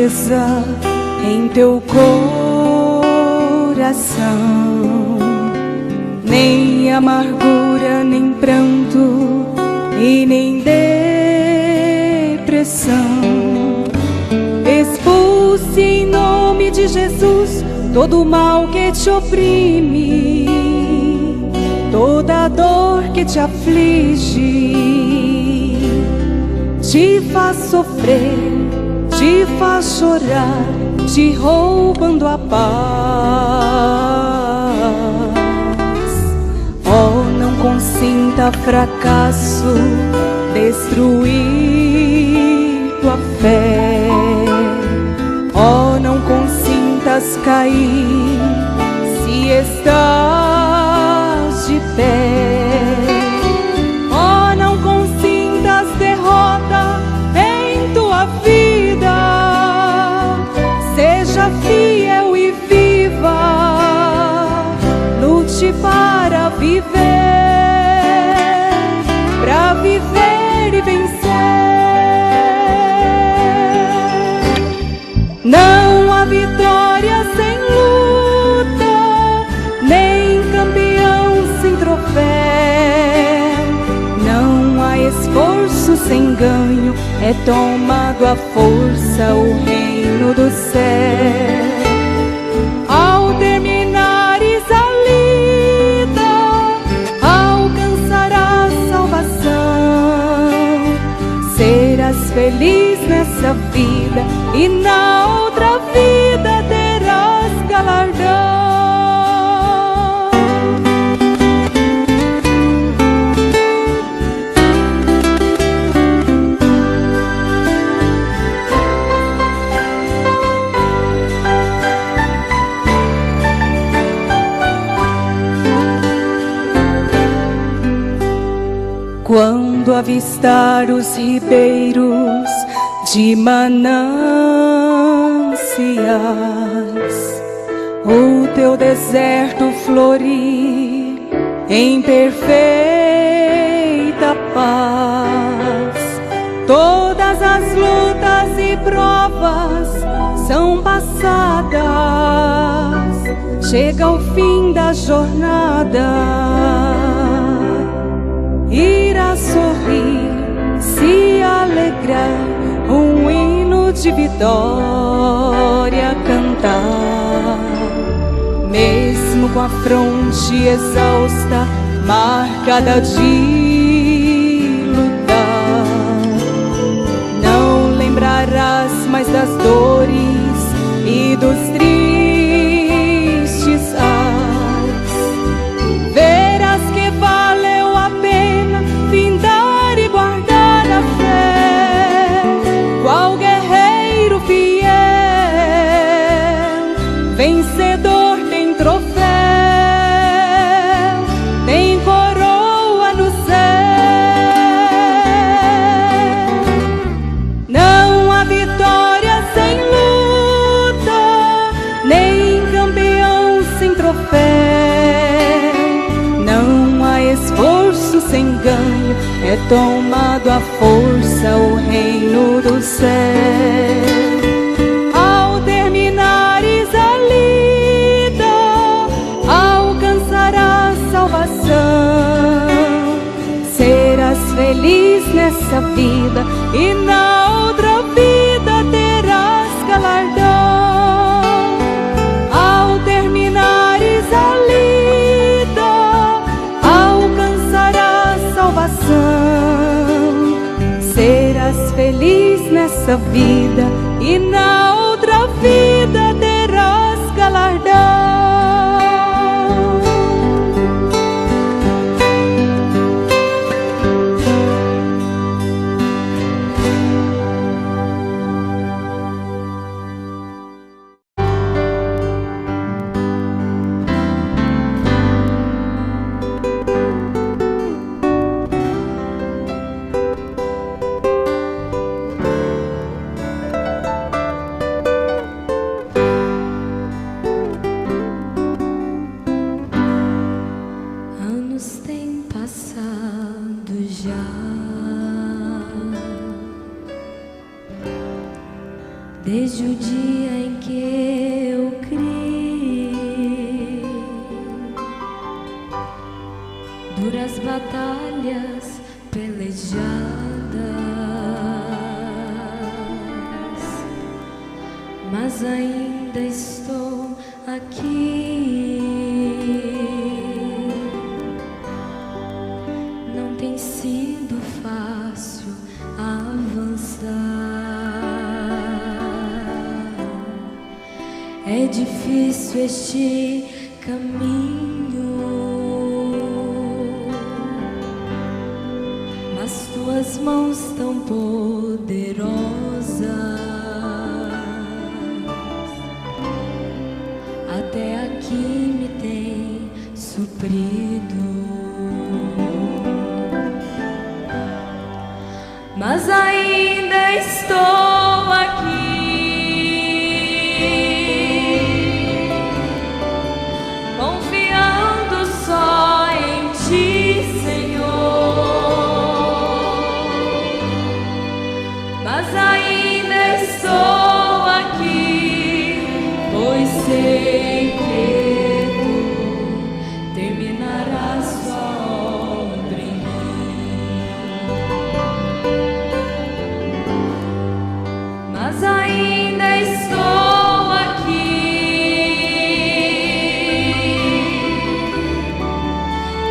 tristeza em teu coração, nem amargura, nem pranto e nem depressão. Expulse em nome de Jesus todo o mal que te oprime, toda dor que te aflige, te faz sofrer, te faz chorar, te roubando a paz. Oh, não consinta fracasso destruir tua fé. Oh, não consintas cair se estás de pé. Oh, não consintas derrota em tua vida. Seja fiel e viva, lute para viver e vencer. Não há vitória sem luta, nem campeão sem troféu. Não há esforço sem ganho, é tomado à força o reino do céu. Ao terminares a lida, alcançarás salvação. Serás feliz nessa vida e na outra vida terás galardão. Quando avistar os ribeiros de mananciais, o teu deserto florir em perfeita paz, todas as lutas e provas são passadas, chega o fim da jornada. Irá sorrir, se alegrar, um hino de vitória cantar. Mesmo com a fronte exausta, marcada de lutar, não lembrarás mais das dores e dos tristes ais. Verás que valeu a pena findar e guardar a fé. Qual guerreiro fiel, vencedor, tem troféu, tem coroa no céu. Não há vitória sem luta, nem campeão sem troféu. Não há esforço sem ganho, é tomado à força o reino do céu. Ao terminares a lida, alcançarás salvação. Serás feliz nessa vida e na outra vida terás galardão. Ao terminares a lida, alcançarás salvação. Serás feliz nessa vida e na outra vida terás galardão. Desde o dia em que eu criei, duras batalhas pelejadas, mas ainda estou aqui. Não tem sido fácil avançar. É difícil este caminho, mas tuas mãos tão poderosas até aqui me tem suprido. Mas ainda estou aqui, confiando só em Ti, Senhor. Mas ainda estou aqui, pois sei que Tu terminarás Sua obra em mim. Mas ainda estou aqui,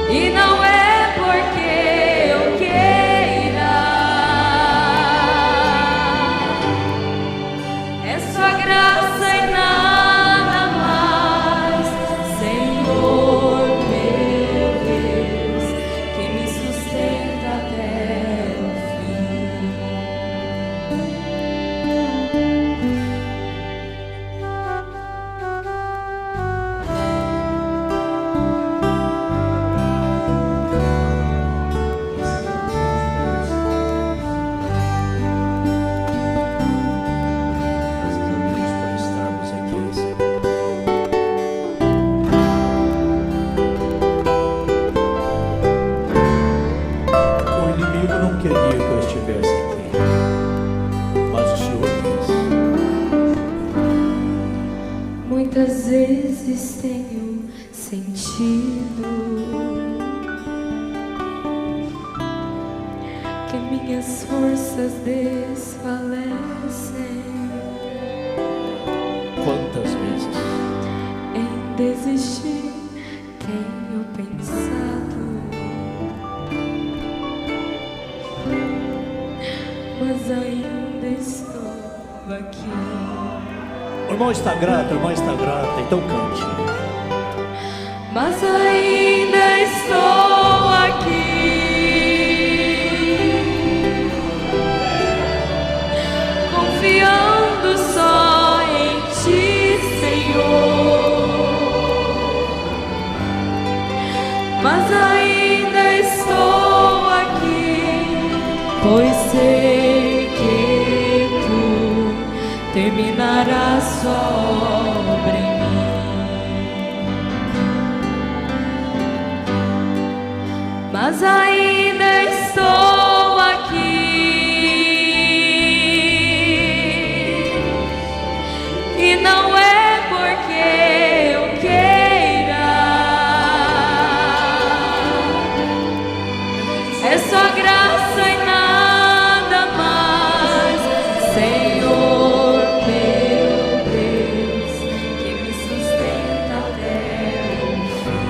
e não é porque eu queira, é só graça e nada mais, Senhor meu Deus, que me sustenta até o fim. O inimigo não queria que eu estivesse aqui, mas o Senhor quis. Muitas vezes tenho sentido que minhas forças desfalecem. Quantas vezes? Em desistir tenho pensado, mas ainda estou aqui. O irmão está grato, então cante. Mas ainda estou aqui, confiando só em Ti, Senhor. Mas ainda estou aqui, pois sei que Tu terminarás Sua obra em mim. Mas ainda estou aqui, e não é porque eu queira, é só graça e nada mais, Senhor meu Deus, que me sustenta até o fim.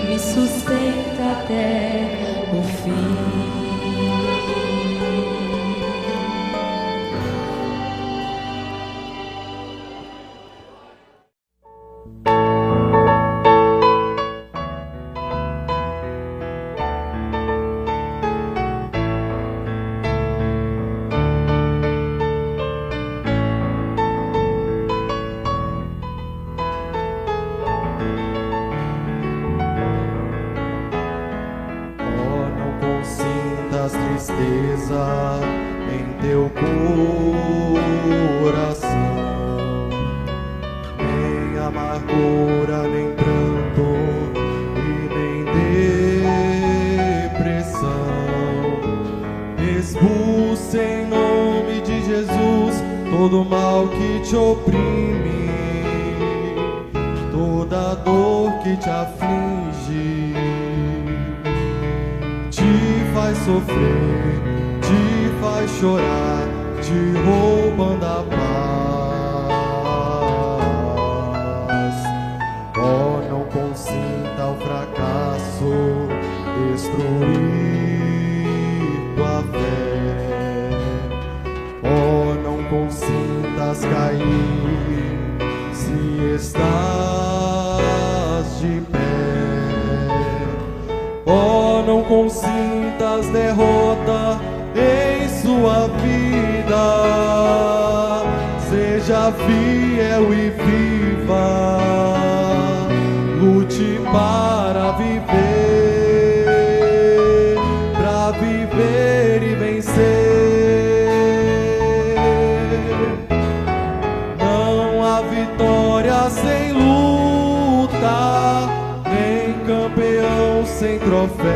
que me sustenta até o fim. Tristeza em teu coração, nem amargura, nem pranto e nem depressão. Expulse em nome de Jesus todo mal que te oprime, toda dor que te aflige, te faz sofrer, te faz chorar, te roubando a paz. Oh, não consinta o fracasso destruir tua fé. Oh, não consintas cair se estás de pé. Oh, não consintas derrota em sua vida. Seja fiel e viva, lute para viver e vencer. Não há vitória sem luta, nem campeão sem troféu.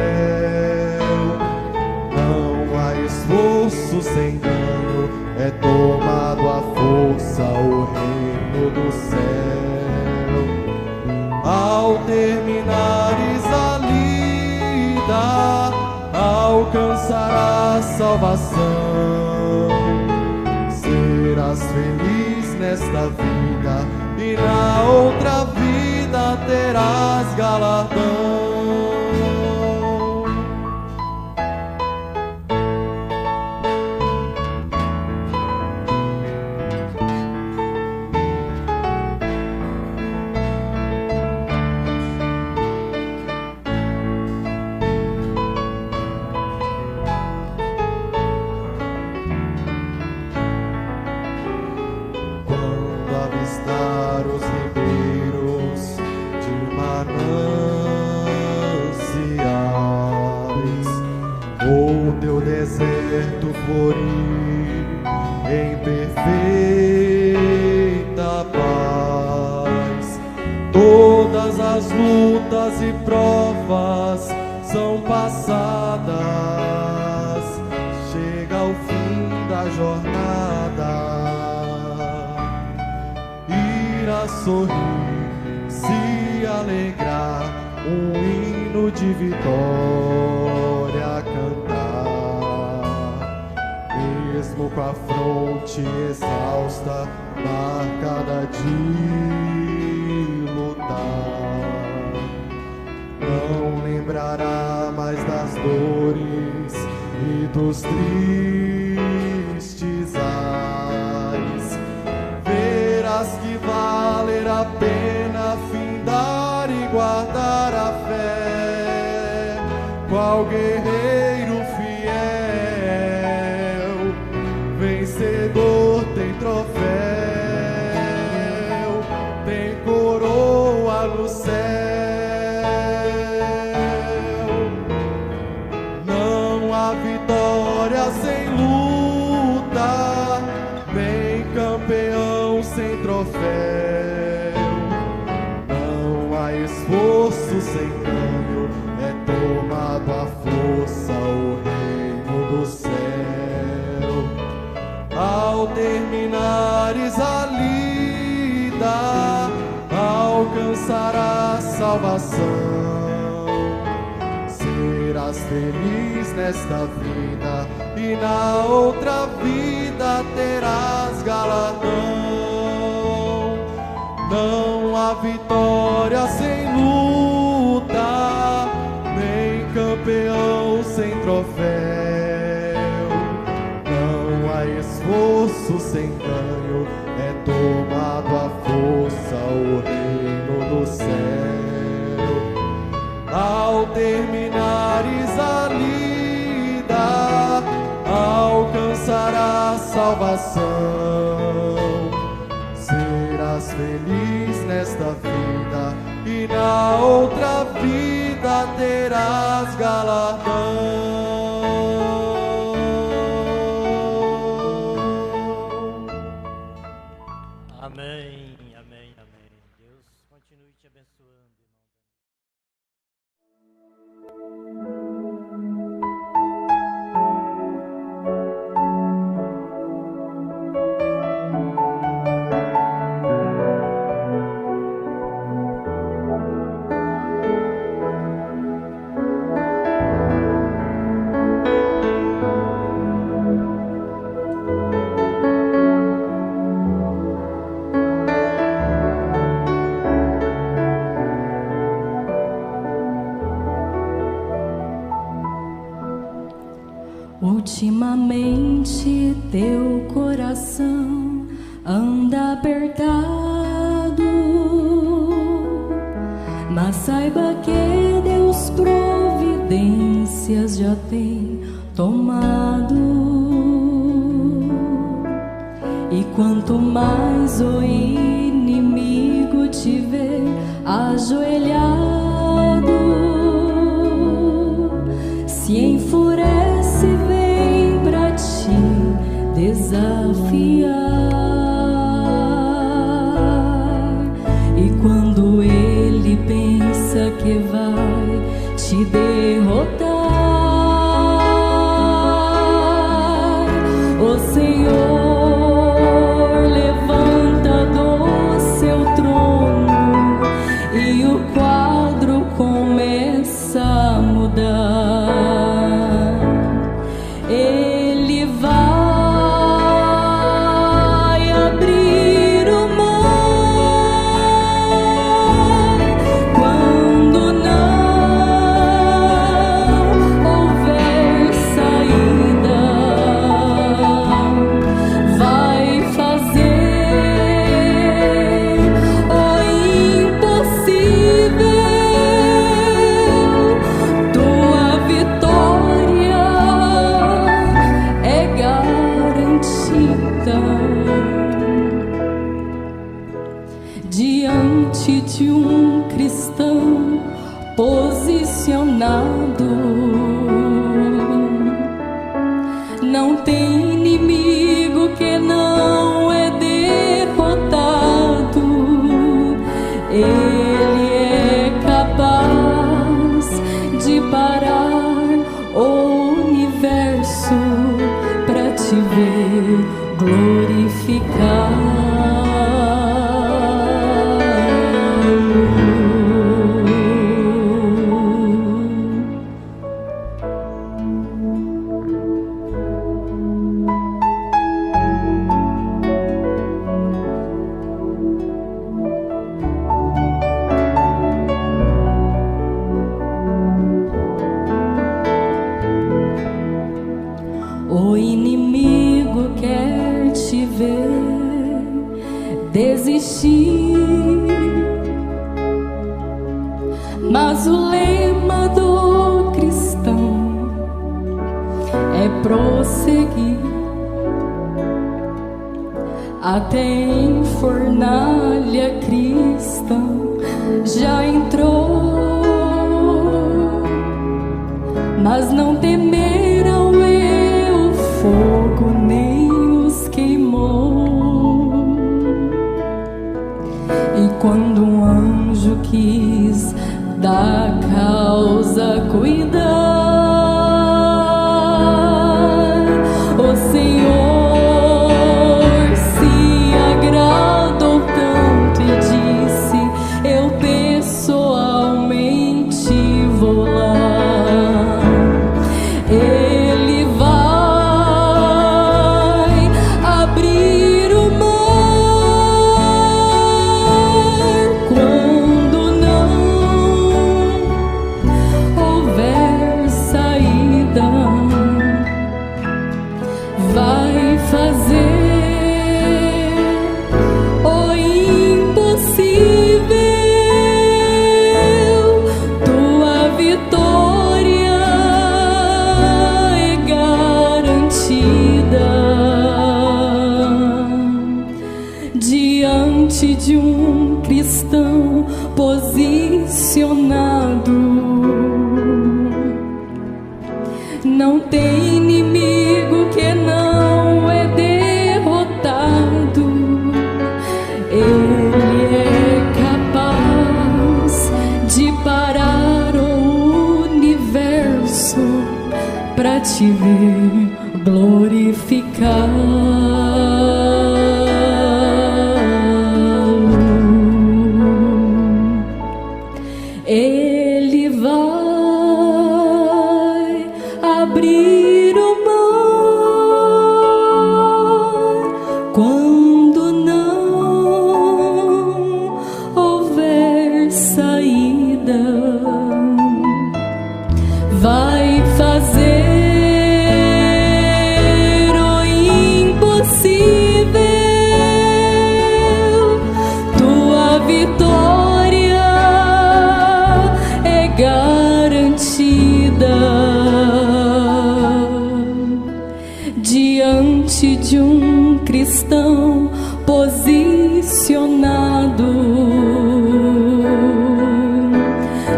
Não há esforço sem ganho, é tomado à força o reino do céu. Ao terminares a lida, alcançarás salvação. Serás feliz nesta vida e na outra vida terás galardão. Avistar os ribeiros de mananciais, ou teu deserto florir em perfeita paz. Todas as lutas e provas são passadas, chega ao fim da jornada. A sorrir, se alegrar, um hino de vitória cantar. Mesmo com a fronte exausta, marcada de lutar, não lembrará mais das dores e dos tristes ais. Verás que valer a pena findar e guardar a fé, qual guerreiro fiel, vencedor tem troféu, tem coroa no céu. Não há vitória sem luta, nem campeão sem troféu. Não há esforço sem ganho, é tomado à força o reino do céu. Ao terminares a lida, alcançarás salvação. Serás feliz nesta vida e na outra vida terás galardão. Não há vitória sem luta, troféu. Não há esforço sem ganho, é tomado à força o reino do céu. Ao terminares a lida, alcançarás salvação. Serás feliz nesta vida e na outra vida terás galardão. Amém, amém, amém. Deus continue te abençoando. Ultimamente teu coração anda apertado, mas saiba que Deus providências já tem tomado. E quanto mais o inimigo te vê ajoelhado, se enfurece, vem pra te desafiar. E quando ele pensa que vai te derrotar, o Senhor levanta do seu trono e o quadro começa a mudar. Ele vai abrir o mar quando não houver saída. Vai fazer o impossível. Tua vitória é garantida. Diante de um cristão posicionado, não tem inimigo que não é derrotado. Ele é capaz de parar o universo pra te ver glorificar. O inimigo quer te ver desistir, mas o lema do cristão é prosseguir até em fornalha. Cristão já entrou, mas não temerão o fogo nem os queimou. E quando um anjo quis da causa cuidar, o Senhor se agradou tanto e disse: eu pessoalmente vou lá. Ele vai abrir o mar quando não houver posicionado. Não tem inimigo que não é derrotado. Ele é capaz de parar o universo pra te ver glorificá-lo. Ele vai abrir o mar quando não houver saída. Vai fazer o impossível. Tua vitória é garantida. Diante de um cristão posicionado,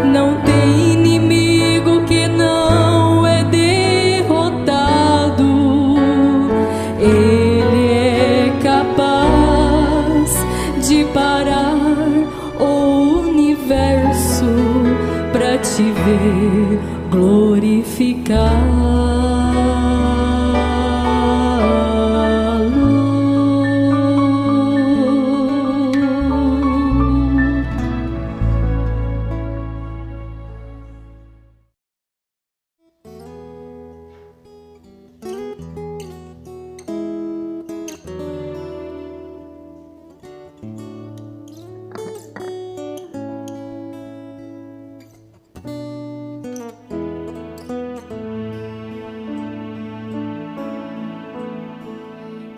não tem inimigo que não é derrotado. Ele é capaz de parar o universo pra te ver glorificá-lo.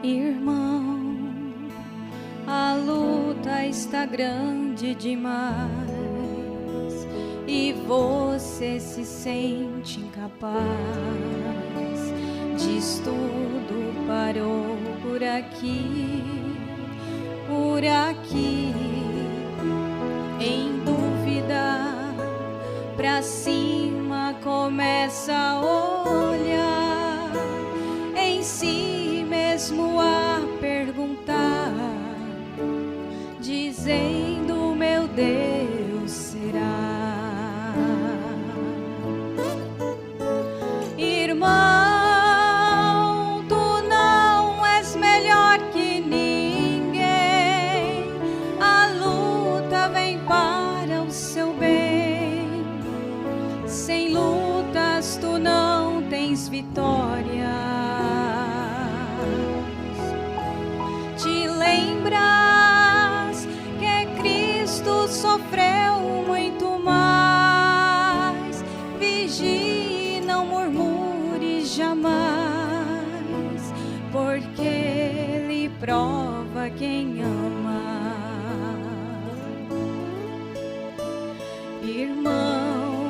Irmão, a luta está grande demais e você se sente incapaz. Diz tudo parou por aqui, em dúvida, pra cima começa a olhar, em si mesmo a perguntar, dizendo: meu Deus, será? Irmão, tu não és melhor que ninguém, a luta vem para o seu bem. Sem lutas tu não tens vitória. Te lembras que Cristo sofreu muito mais? Vigie, não murmure jamais, porque Ele prova quem ama. Irmão,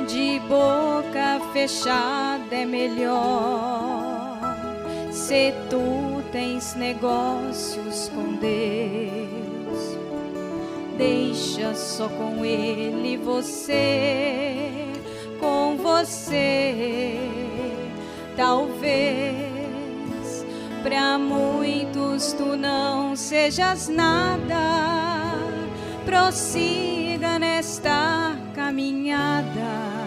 de boca fechada é melhor, se tu tens negócios com Deus, deixa só com Ele você, com você. Talvez pra muitos tu não sejas nada, prossiga nesta caminhada.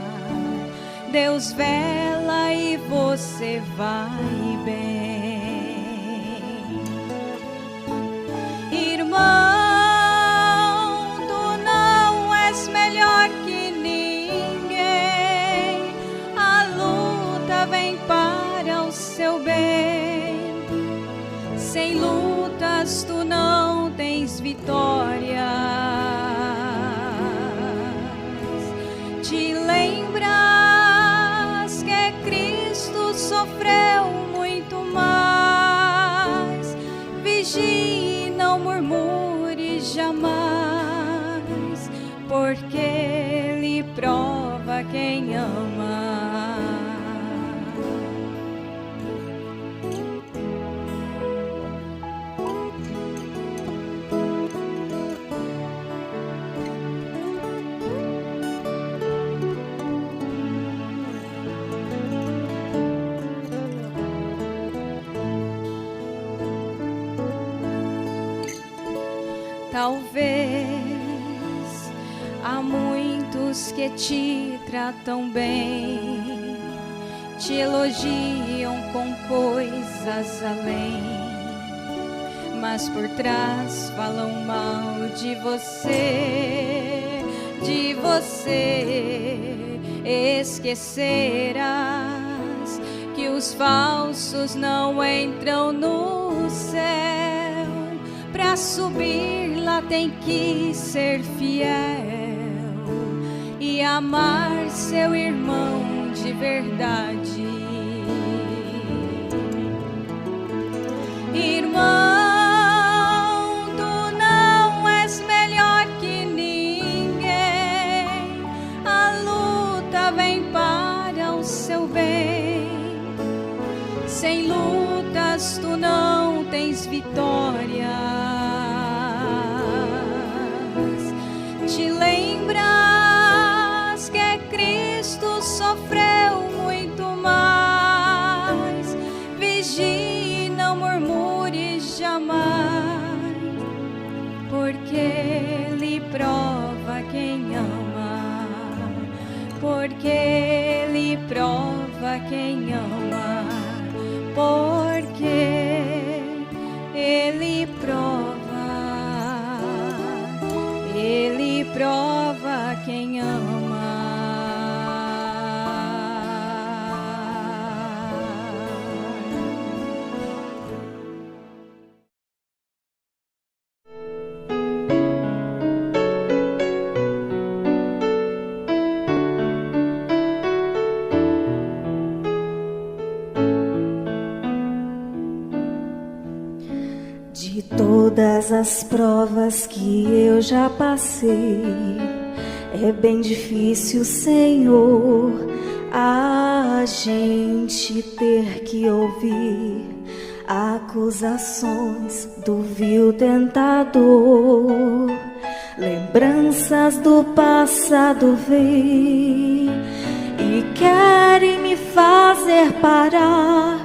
Deus vela e você vai bem. Irmão, tu não és melhor que ninguém, a luta vem para o seu bem. Sem lutas tu não tens vitórias. Te lembras que Cristo sofreu muito mais? Vigie, não murmure jamais, porque Ele prova quem ama. Talvez há muitos que te tratam bem, te elogiam com coisas além, mas por trás falam mal de você, de você. Esquecerás que os falsos não entram no céu. Pra subir lá tem que ser fiel e amar seu irmão de verdade. Irmão, tu não és melhor que ninguém. A luta vem para o seu bem. Sem lutas tu não tens vitória. Te lembras que Cristo sofreu muito mais. Vigie, não murmures jamais, porque Ele prova quem ama, porque Ele prova quem ama, porque Ele prova quem ama. De todas as provas que eu já passei, é bem difícil, Senhor, a gente ter que ouvir acusações do vil tentador. Lembranças do passado vêm e querem me fazer parar,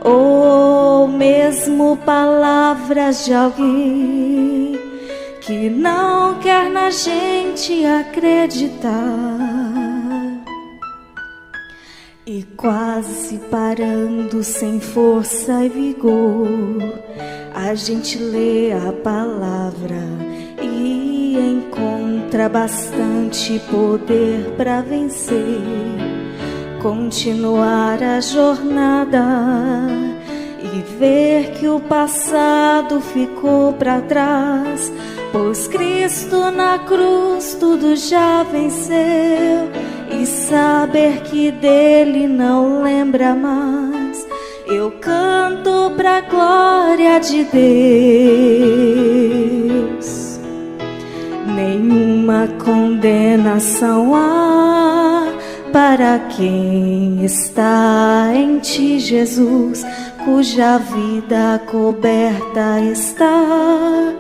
ou mesmo palavras de alguém que não quer na gente acreditar. E quase parando sem força e vigor, a gente lê a palavra e encontra bastante poder para vencer, continuar a jornada e ver que o passado ficou para trás, pois Cristo na cruz tudo já venceu, e saber que dele não lembra mais. Eu canto pra glória de Deus. Nenhuma condenação há para quem está em ti, Jesus, cuja vida coberta está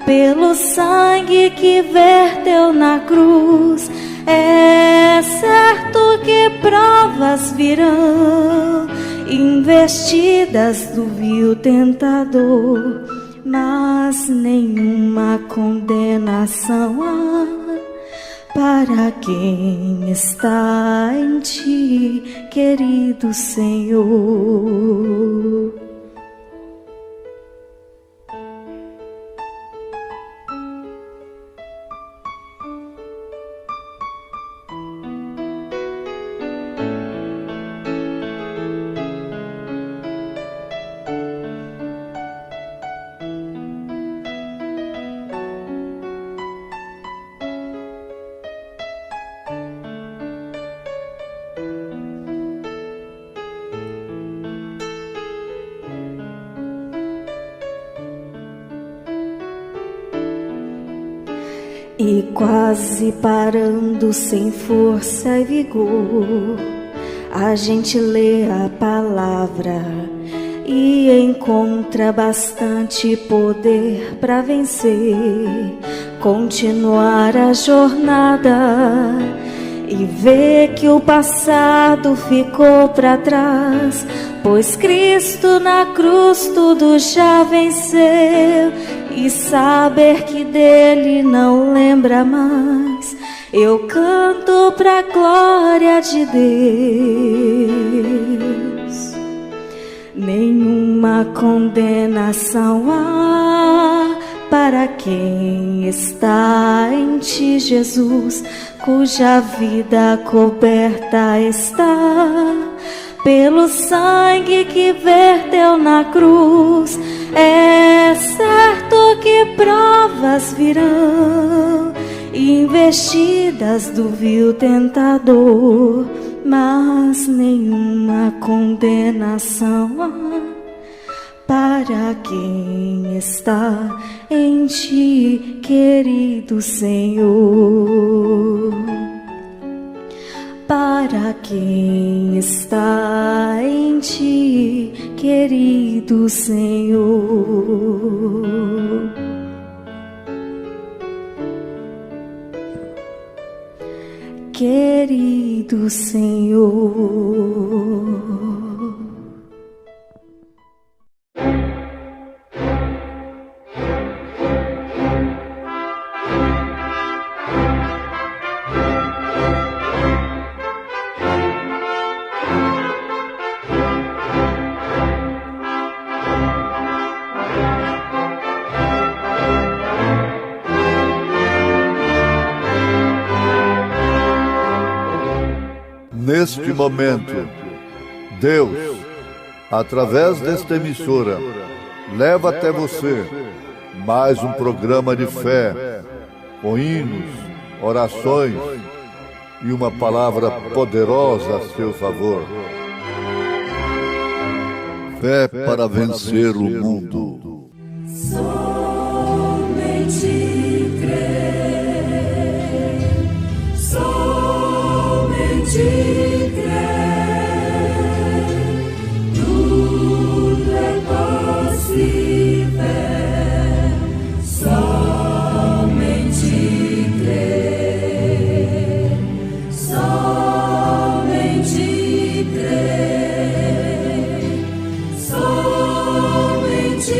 pelo sangue que verteu na cruz. É certo que provas virão, investidas do vil tentador, mas nenhuma condenação há para quem está em ti, querido Senhor. E quase parando sem força e vigor, a gente lê a palavra e encontra bastante poder para vencer, continuar a jornada e ver que o passado ficou para trás, pois Cristo na cruz tudo já venceu, e saber que dele não lembra mais. Eu canto pra glória de Deus. Nenhuma condenação há para quem está em ti, Jesus, cuja vida coberta está pelo sangue que verteu na cruz. É certo que provas virão, investidas do vil tentador, mas nenhuma condenação há para quem está em ti, querido Senhor. Para quem está em ti, querido Senhor. Querido Senhor. Neste momento, Deus, através desta emissora, leva até você mais um programa de fé, com hinos, orações e uma palavra poderosa a seu favor. Fé para vencer o mundo. Somente crer, somente tudo é possível, somente crer, somente crer, somente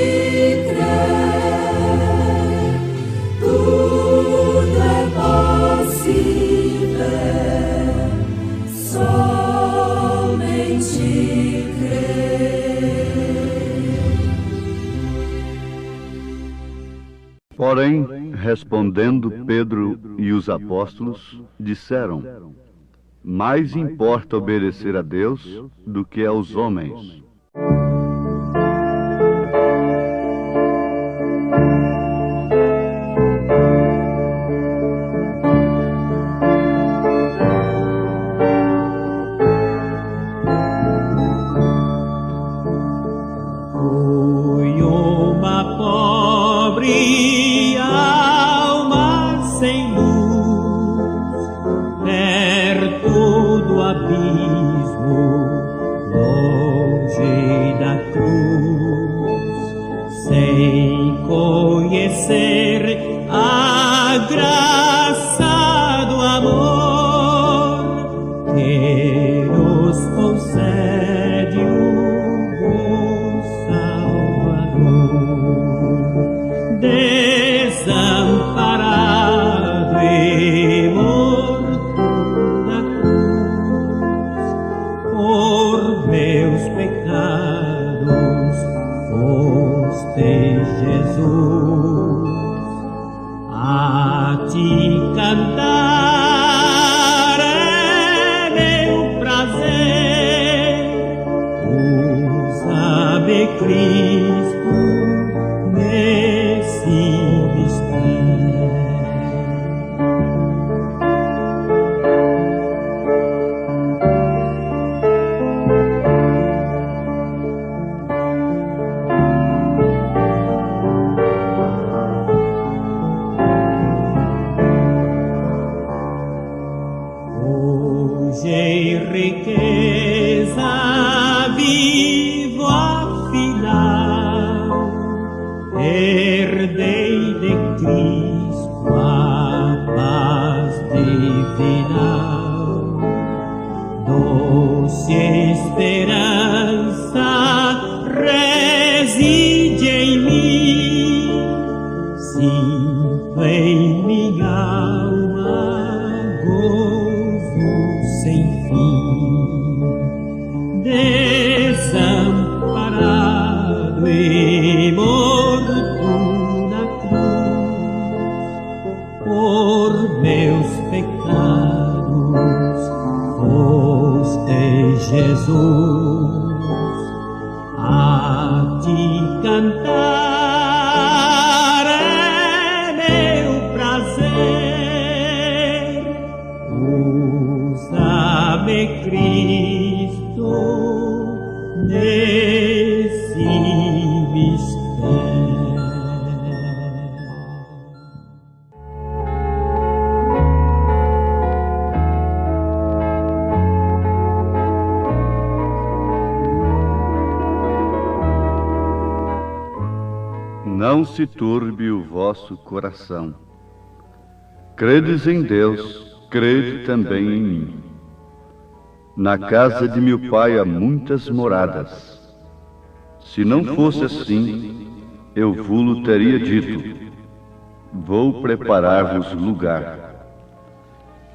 crer, tudo é possível, somente Porém, respondendo Pedro e os apóstolos, disseram: mais importa obedecer a Deus do que aos homens. Fui uma pobre alma sem luz, perto do abismo, longe da cruz, sem conhecer a graça do amor que nos concede o bom Salvador. Desamparado e morto na cruz, por meus pecados foste Jesus. A ti cantar é meu prazer, usa-me Cristo nesse mistério. Hoje em riqueza vivo afinal, herdei de Cristo a paz divinal, doce esperança reside em mim, de Cristo nesse mistério. Não se turbe o vosso coração. Credes em Deus, crede também em mim. Na casa de meu Pai há muitas moradas. Se não fosse assim, eu vos teria dito: vou preparar-vos lugar.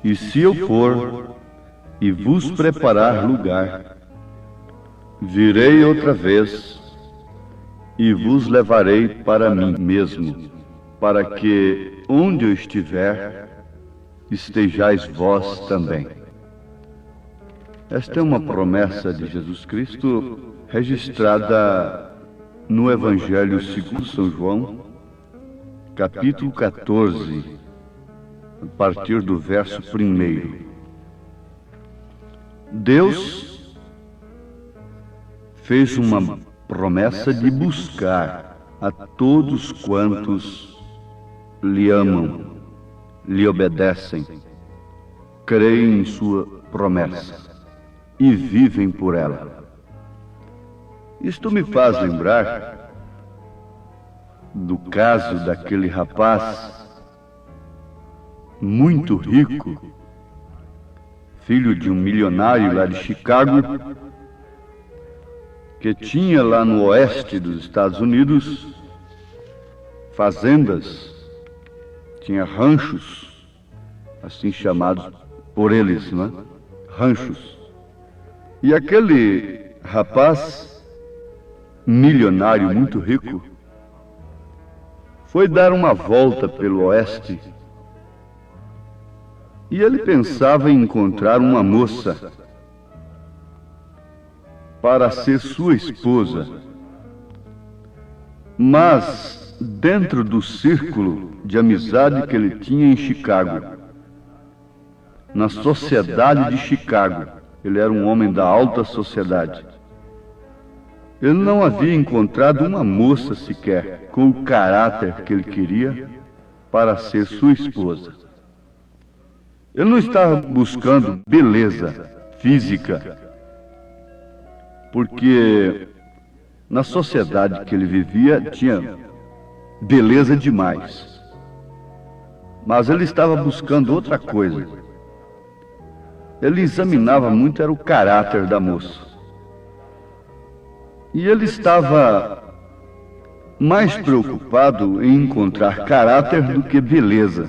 E se eu for e vos preparar lugar, virei outra vez e vos levarei para mim mesmo, para que, onde eu estiver, estejais vós também. Esta é uma promessa de Jesus Cristo registrada no Evangelho segundo São João, capítulo 14, a partir do verso 1. Deus fez uma promessa de buscar a todos quantos lhe amam, lhe obedecem, creem em sua promessa e vivem por ela. Isto me faz lembrar do caso daquele rapaz muito rico, filho de um milionário lá de Chicago, que tinha lá no oeste dos Estados Unidos fazendas, tinha ranchos, assim chamados por eles, não é? Ranchos. E aquele rapaz milionário, muito rico, foi dar uma volta pelo oeste e ele pensava em encontrar uma moça para ser sua esposa. Mas, dentro do círculo de amizade que ele tinha em Chicago, na sociedade de Chicago, ele era um homem da alta sociedade, ele não havia encontrado uma moça sequer com o caráter que ele queria para ser sua esposa. Ele não estava buscando beleza física, porque na sociedade que ele vivia tinha beleza demais. Mas ele estava buscando outra coisa. Ele examinava muito era o caráter da moça. E ele estava mais preocupado em encontrar caráter do que beleza.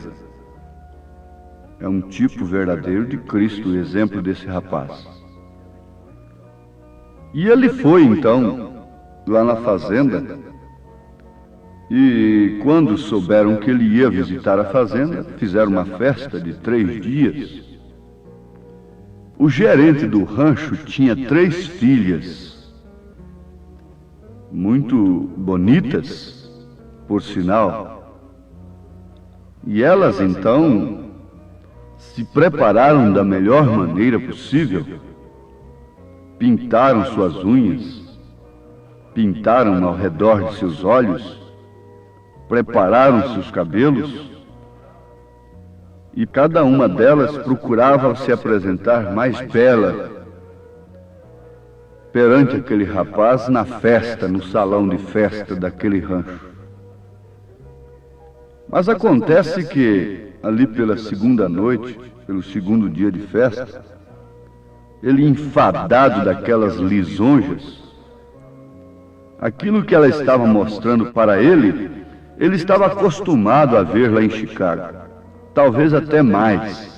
É um tipo verdadeiro de Cristo, o exemplo desse rapaz. E ele foi, então, lá na fazenda, e quando souberam que ele ia visitar a fazenda, fizeram uma festa de 3 dias. O gerente do rancho tinha 3 filhas, muito bonitas, por sinal. E elas, então, se prepararam da melhor maneira possível. Pintaram suas unhas, pintaram ao redor de seus olhos, prepararam seus cabelos, e cada uma delas procurava se apresentar mais bela perante aquele rapaz na festa, no salão de festa daquele rancho. Mas acontece que, ali pela segunda noite, pelo segundo dia de festa, ele, enfadado daquelas lisonjas, aquilo que ela estava mostrando para ele, ele estava acostumado a ver lá em Chicago. Talvez até mais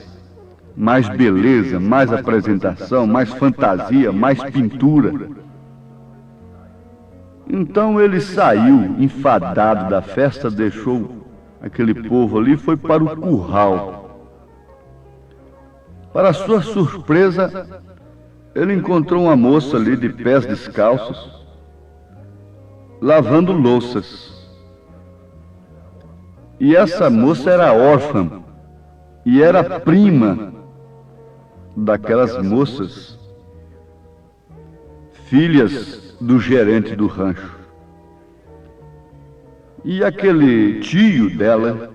beleza, mais apresentação, mais fantasia, mais pintura. Então ele saiu enfadado da festa, deixou aquele povo ali e foi para o curral. Para sua surpresa, ele encontrou uma moça ali de pés descalços, lavando louças. E essa moça era órfã e era prima daquelas moças, filhas do gerente do rancho. E aquele tio dela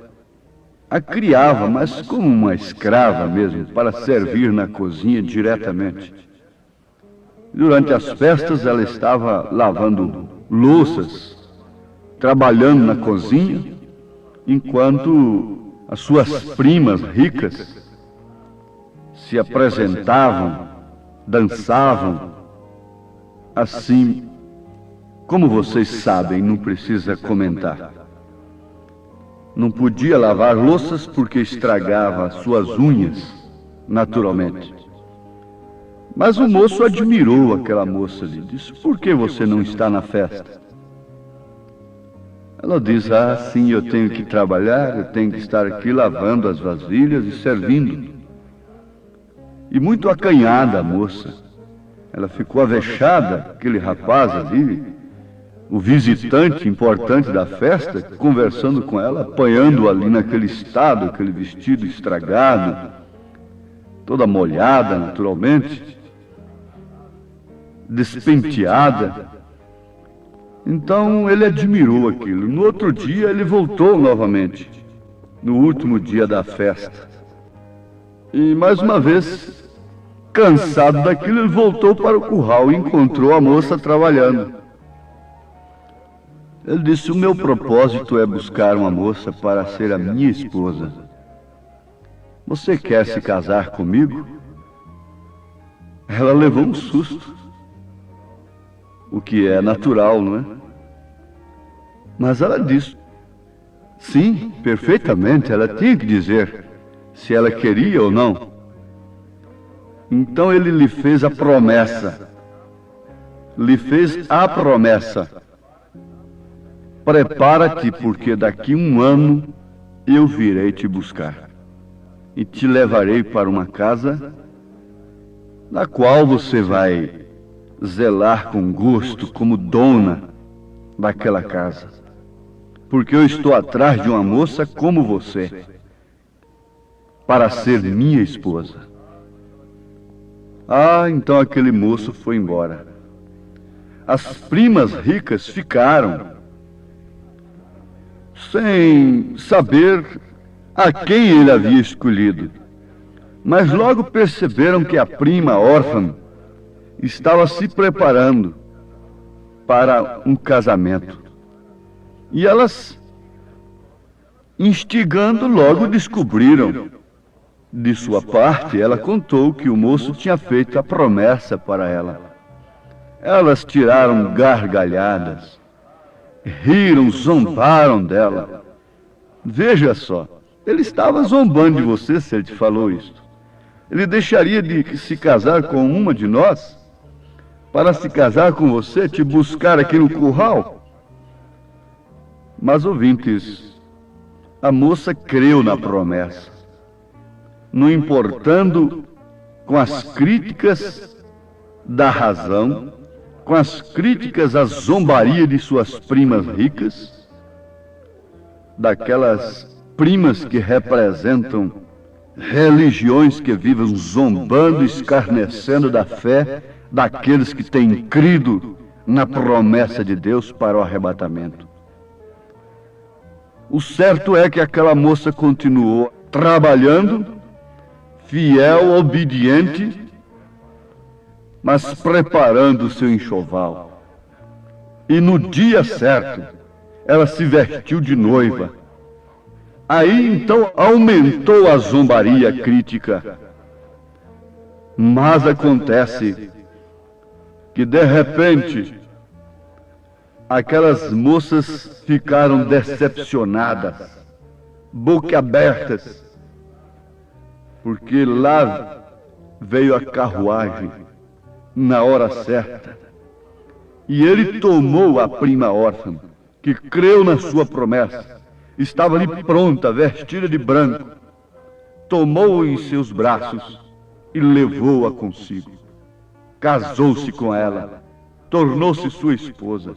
a criava, mas como uma escrava mesmo, para servir na cozinha diretamente. Durante as festas, ela estava lavando louças, trabalhando na cozinha, enquanto as suas primas ricas se apresentavam, dançavam, assim, como vocês sabem, não precisa comentar. Não podia lavar louças porque estragava as suas unhas, naturalmente. Mas o moço admirou aquela moça e disse: por que você não está na festa? Ela diz: ah, sim, eu tenho que trabalhar, eu tenho que estar aqui lavando as vasilhas e servindo. E muito acanhada a moça. Ela ficou avexada, aquele rapaz ali, o visitante importante da festa, conversando com ela, apanhando ali naquele estado, aquele vestido estragado, toda molhada, naturalmente, despenteada. Então ele admirou aquilo. No outro dia ele voltou novamente, no último dia da festa. E mais uma vez, cansado daquilo, ele voltou para o curral e encontrou a moça trabalhando. Ele disse: o meu propósito é buscar uma moça para ser a minha esposa. Você quer se casar comigo? Ela levou um susto, o que é natural, não é? Mas ela disse: sim, perfeitamente. Ela tinha que dizer se ela queria ou não. Então ele lhe fez a promessa. Prepara-te, porque daqui 1 ano eu virei te buscar e te levarei para uma casa na qual você vai zelar com gosto como dona daquela casa, porque eu estou atrás de uma moça como você para ser minha esposa. Ah, então aquele moço foi embora. As primas ricas ficaram sem saber a quem ele havia escolhido, mas logo perceberam que a prima órfã estava se preparando para um casamento. E elas, instigando, logo descobriram. De sua parte, ela contou que o moço tinha feito a promessa para ela. Elas tiraram gargalhadas, riram, zombaram dela. Veja só, ele estava zombando de você se ele te falou isso. Ele deixaria de se casar com uma de nós para se casar com você, te buscar aqui no curral? Mas, ouvintes, a moça creu na promessa, não importando com as críticas da razão, com as críticas à zombaria de suas primas ricas, daquelas primas que representam religiões que vivem zombando, escarnecendo da fé daqueles que têm crido na promessa de Deus para o arrebatamento. O certo é que aquela moça continuou trabalhando, fiel, obediente, mas preparando o seu enxoval. E no dia certo, ela se vestiu de noiva. Aí então aumentou a zombaria crítica. Mas acontece que de repente aquelas moças ficaram decepcionadas, boquiabertas, porque lá veio a carruagem na hora certa. E ele tomou a prima órfã, que creu na sua promessa, estava ali pronta, vestida de branco, tomou-o em seus braços e levou-a consigo. Casou-se com ela, tornou-se sua esposa,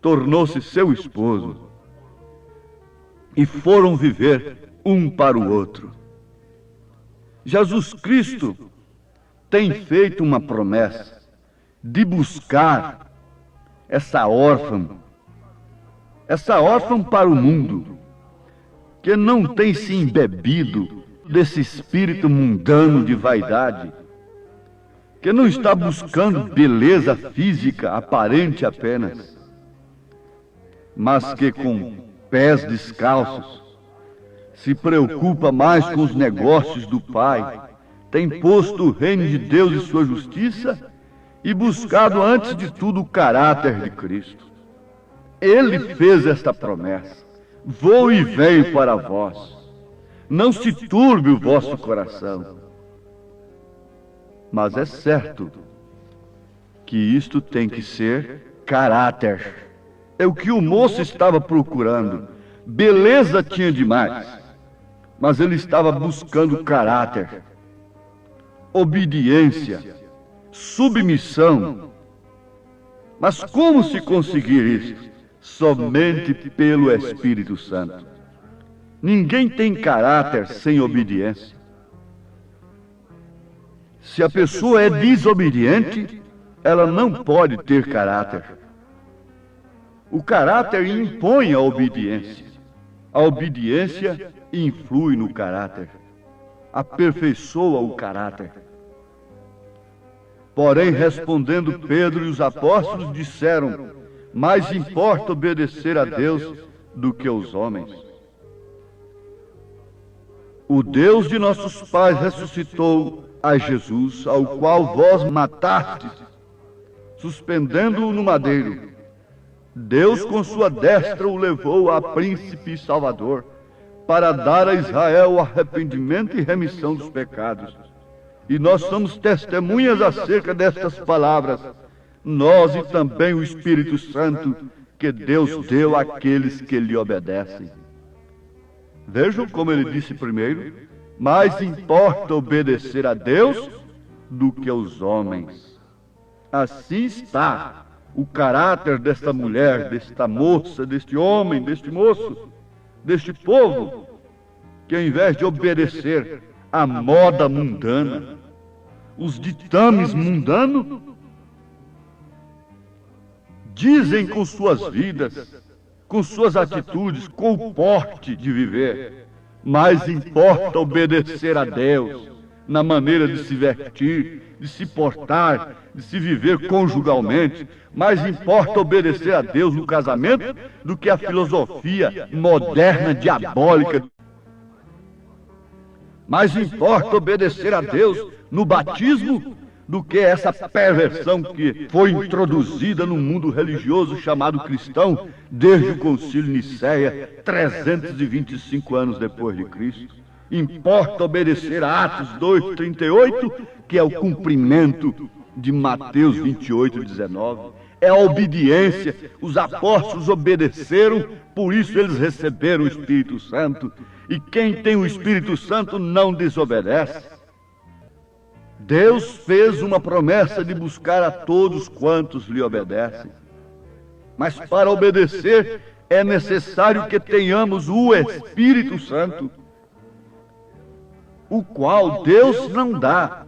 tornou-se seu esposo, e foram viver um para o outro. Jesus Cristo tem feito uma promessa de buscar essa órfã para o mundo, que não tem se embebido desse espírito mundano de vaidade, que não está buscando beleza física aparente apenas, mas que com pés descalços se preocupa mais com os negócios do Pai, tem posto o reino de Deus e sua justiça e buscado antes de tudo o caráter de Cristo. Ele fez esta promessa: vou e venho para vós, não se turbe o vosso coração. Mas é certo que isto tem que ser caráter. É o que o moço estava procurando. Beleza tinha demais, mas ele estava buscando caráter, obediência, submissão. Mas como se conseguir isso? Somente pelo Espírito Santo. Ninguém tem caráter sem obediência. Se a pessoa é desobediente, ela não pode ter caráter. O caráter impõe a obediência. A obediência influi no caráter, aperfeiçoa o caráter. Porém, respondendo Pedro e os apóstolos, disseram: mais importa obedecer a Deus do que aos homens. O Deus de nossos pais ressuscitou a Jesus, ao qual vós matastes, suspendendo-o no madeiro. Deus com sua destra o levou a príncipe e salvador, para dar a Israel o arrependimento e remissão dos pecados. E nós somos testemunhas acerca destas palavras, nós e também o Espírito Santo, que Deus deu àqueles que lhe obedecem. Vejam como ele disse primeiro: mais importa obedecer a Deus do que aos homens. Assim está o caráter desta mulher, desta moça, deste homem, deste moço, deste povo, que ao invés de obedecer à moda mundana, os ditames mundanos, dizem com suas vidas, com suas atitudes, com o porte de viver: mais importa obedecer a Deus na maneira de se vestir, de se portar, de se viver conjugalmente. Mais importa obedecer a Deus no casamento do que a filosofia moderna, diabólica. Mais importa obedecer a Deus no batismo do que essa perversão que foi introduzida no mundo religioso chamado cristão desde o Concílio de Nicéia, 325 anos depois de Cristo. Importa obedecer a Atos 2:38, que é o cumprimento de Mateus 28:19. É a obediência. Os apóstolos obedeceram, por isso eles receberam o Espírito Santo. E quem tem o Espírito Santo não desobedece. Deus fez uma promessa de buscar a todos quantos lhe obedecem. Mas para obedecer é necessário que tenhamos o Espírito Santo, o qual Deus não dá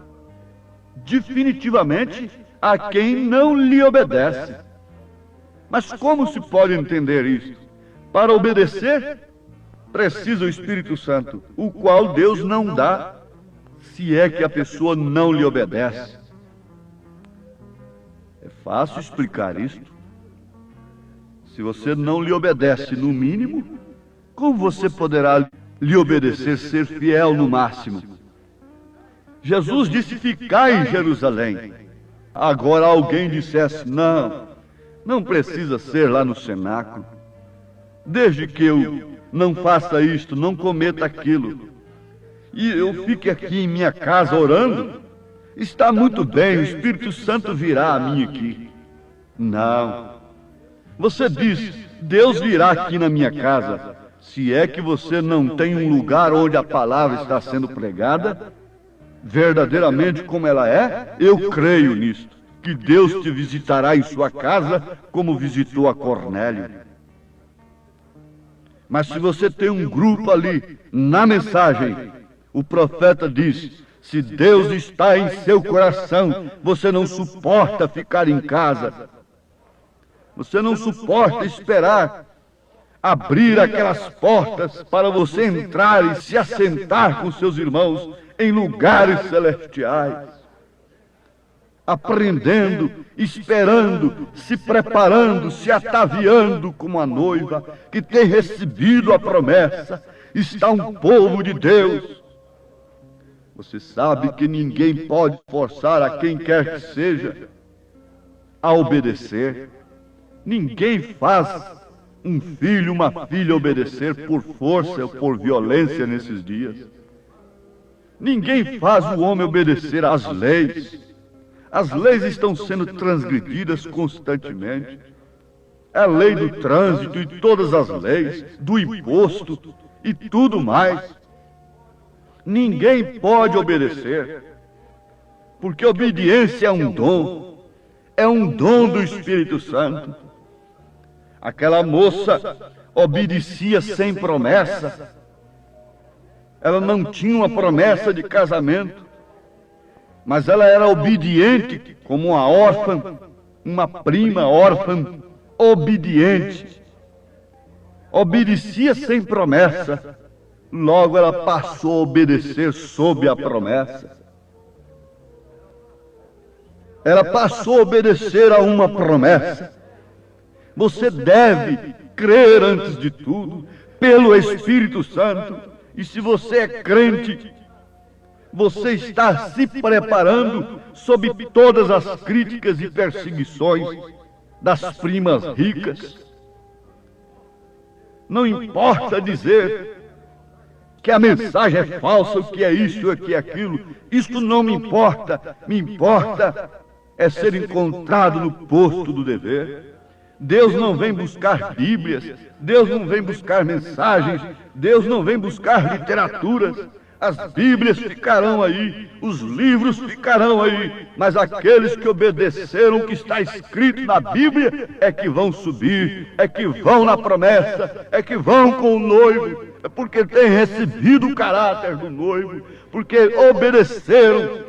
definitivamente a quem não lhe obedece. Mas como se pode entender isso? Para obedecer, precisa o Espírito Santo, o qual Deus não dá se é que a pessoa não lhe obedece. É fácil explicar isto. Se você não lhe obedece no mínimo, como você poderá lhe obedecer, ser fiel no máximo? Jesus disse: ficai em Jerusalém. Agora alguém dissesse: não precisa ser lá no cenáculo. Desde que eu não faça isto, não cometa aquilo, e eu fique aqui em minha casa orando, está muito bem, o Espírito Santo virá a mim aqui. Não. Você diz: Deus virá aqui na minha casa, se é que você não tem um lugar onde a palavra está sendo pregada, verdadeiramente como ela é. Eu creio nisto, que Deus te visitará em sua casa, como visitou a Cornélio. Mas se você tem um grupo ali, na mensagem, o profeta diz: Se Deus está em seu coração, você não suporta ficar em casa. Você não suporta esperar abrir aquelas portas para você entrar e se assentar com seus irmãos em lugares celestiais. Aprendendo, esperando, se preparando, se ataviando como a noiva que tem recebido a promessa. Está um povo de Deus. Você sabe que ninguém pode forçar a quem quer que seja a obedecer. Ninguém faz um filho, uma filha obedecer por força ou por violência nesses dias. Ninguém faz o homem obedecer às leis. As leis estão sendo transgredidas constantemente. É a lei do trânsito e todas as leis, do imposto e tudo mais. Ninguém pode obedecer, porque obediência é um dom do Espírito Santo. Aquela moça obedecia sem promessa. Ela não tinha uma promessa de casamento, mas ela era obediente como uma órfã, uma prima órfã, obediente. Obedecia sem promessa, logo ela passou a obedecer sob a promessa. Ela passou a obedecer a uma promessa. Você deve crer antes de tudo, pelo Espírito Santo. E se você é crente, você está se preparando sob todas as críticas e perseguições das primas ricas. Não importa dizer que a mensagem é falsa, o que é isso, o que é aquilo. Isso não me importa. Me importa é ser encontrado no posto do dever. Deus não vem buscar Bíblias, Deus não vem buscar mensagens, Deus não vem buscar literaturas. As Bíblias ficarão aí, os livros ficarão aí, mas aqueles que obedeceram o que está escrito na Bíblia é que vão subir, é que vão na promessa, é que vão com o noivo, é porque têm recebido o caráter do noivo, porque obedeceram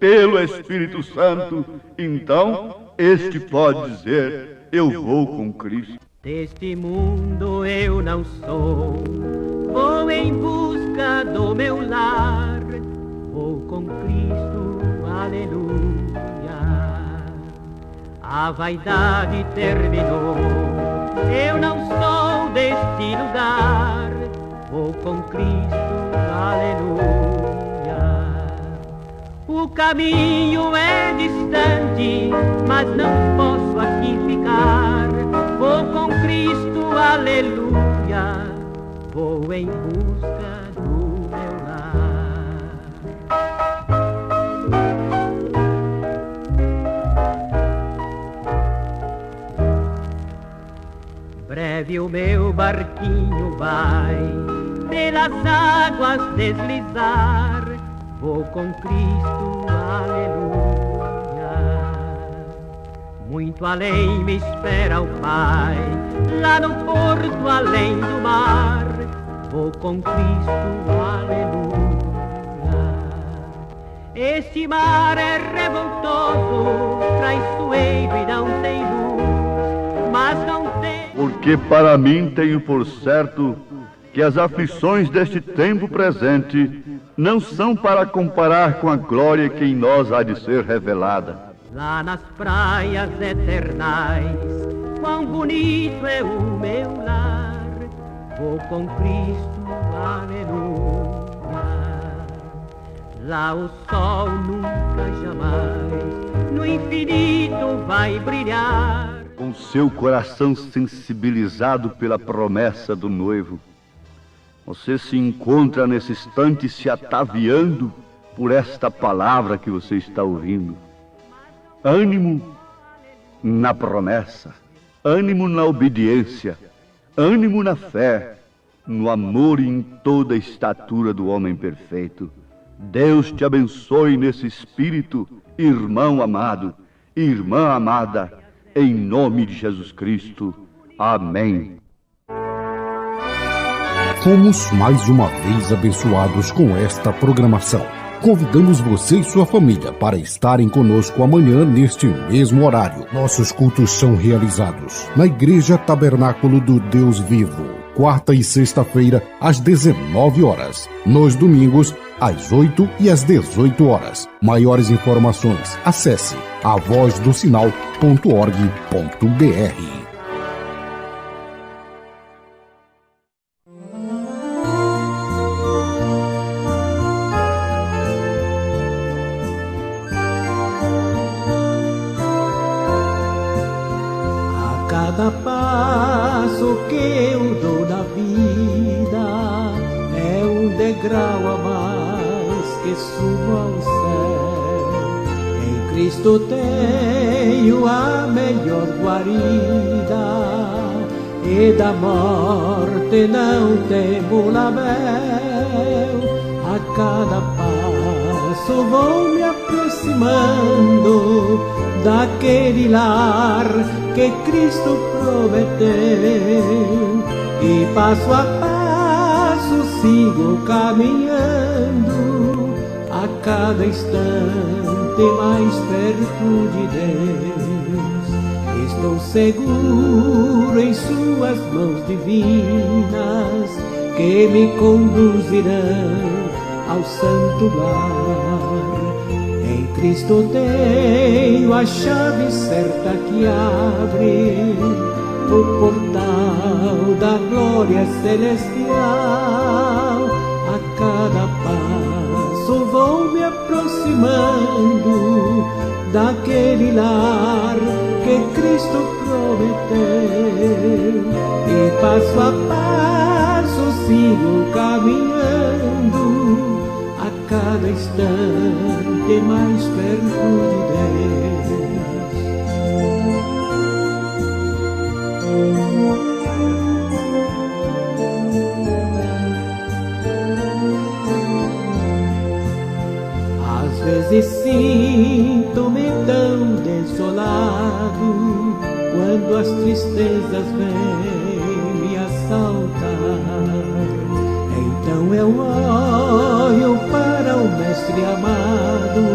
pelo Espírito Santo. Então, este pode dizer: eu vou com Cristo. Deste mundo eu não sou, vou em busca do meu lar, vou com Cristo, aleluia. A vaidade terminou, eu não sou deste lugar, vou com Cristo, aleluia. O caminho é distante, mas não posso aqui ficar, vou com Cristo, aleluia, vou em busca do meu lar. Breve o meu barquinho vai pelas águas deslizar, vou com Cristo, aleluia. Muito além me espera o Pai, lá no porto além do mar, vou com Cristo, aleluia. Este mar é revoltoso, traiçoeiro e não tem luz, mas não tem... Porque para mim tenho por certo que as aflições deste tempo presente não são para comparar com a glória que em nós há de ser revelada. Lá nas praias eternais, quão bonito é o meu lar, vou com Cristo, aleluia. Lá o sol nunca jamais, no infinito vai brilhar. Com seu coração sensibilizado pela promessa do noivo, você se encontra nesse instante se ataviando por esta palavra que você está ouvindo. Ânimo na promessa, ânimo na obediência, ânimo na fé, no amor e em toda a estatura do homem perfeito. Deus te abençoe nesse espírito, irmão amado, irmã amada, em nome de Jesus Cristo. Amém. Fomos mais uma vez abençoados com esta programação. Convidamos você e sua família para estarem conosco amanhã neste mesmo horário. Nossos cultos são realizados na Igreja Tabernáculo do Deus Vivo, quarta e sexta-feira, às 19 horas. Nos domingos, às 8 e às 18 horas. Maiores informações, acesse avozdosinal.org.br. Cada passo que eu dou na vida é um degrau a mais que subo ao céu. Em Cristo tenho a melhor guarida e da morte não temo labéu. A cada passo vou me aproximando daquele lar que Cristo prometeu, e passo a passo sigo caminhando, a cada instante mais perto de Deus. Estou seguro em suas mãos divinas, que me conduzirão ao santo lar. Em Cristo tenho a chave certa que abre o portal da glória celestial. A cada passo vou me aproximando daquele lar que Cristo prometeu, e passo a passo sigo caminhando, a cada instante mais perto de Deus. Às vezes sinto-me tão desolado, quando as tristezas vêm me assaltar. Então eu olho para o Mestre amado,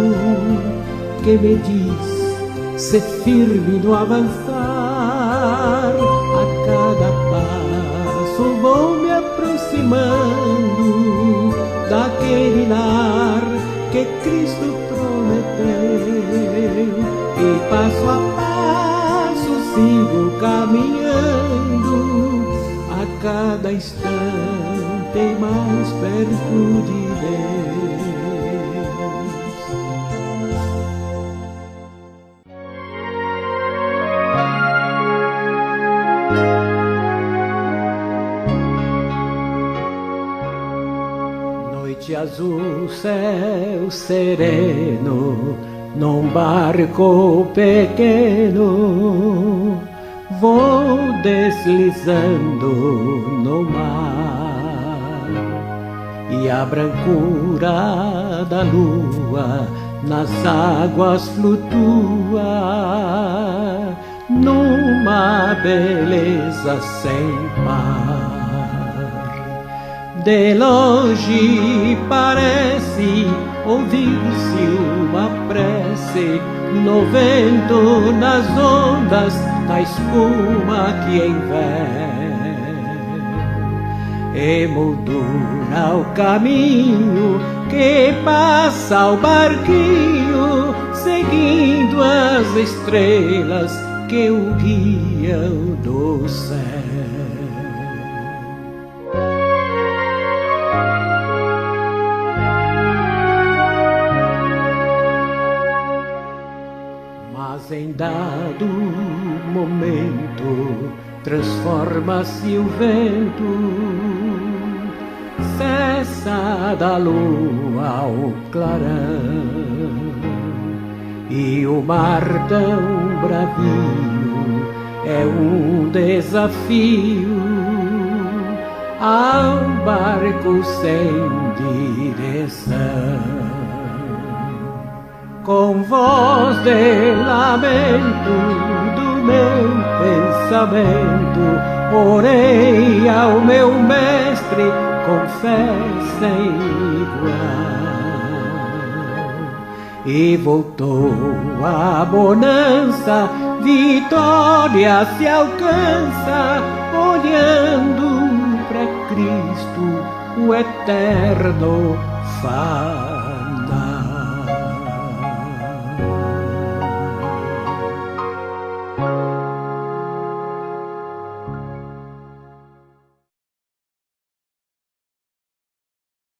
que me diz, ser firme no avançar. A cada passo vou me aproximando daquele lar que Cristo prometeu, e passo a passo sigo caminhando, a cada instante mais perto de Deus. Noite azul, céu sereno, num barco pequeno, vou deslizando no mar, e a brancura da lua nas águas flutua, numa beleza sem par. De longe parece ouvir-se uma prece, no vento, nas ondas, na espuma que envém, emoldura o caminho que passa o barquinho, seguindo as estrelas que o guiam do céu. Mas em dado momento transforma-se o vento, cessa da lua o clarão, e o mar tão bravio é um desafio ao barco sem direção. Com voz de lamento do meu pensamento, orei ao meu mestre com fé sem igual. e voltou a bonança, vitória se alcança, olhando para Cristo, o eterno Faz.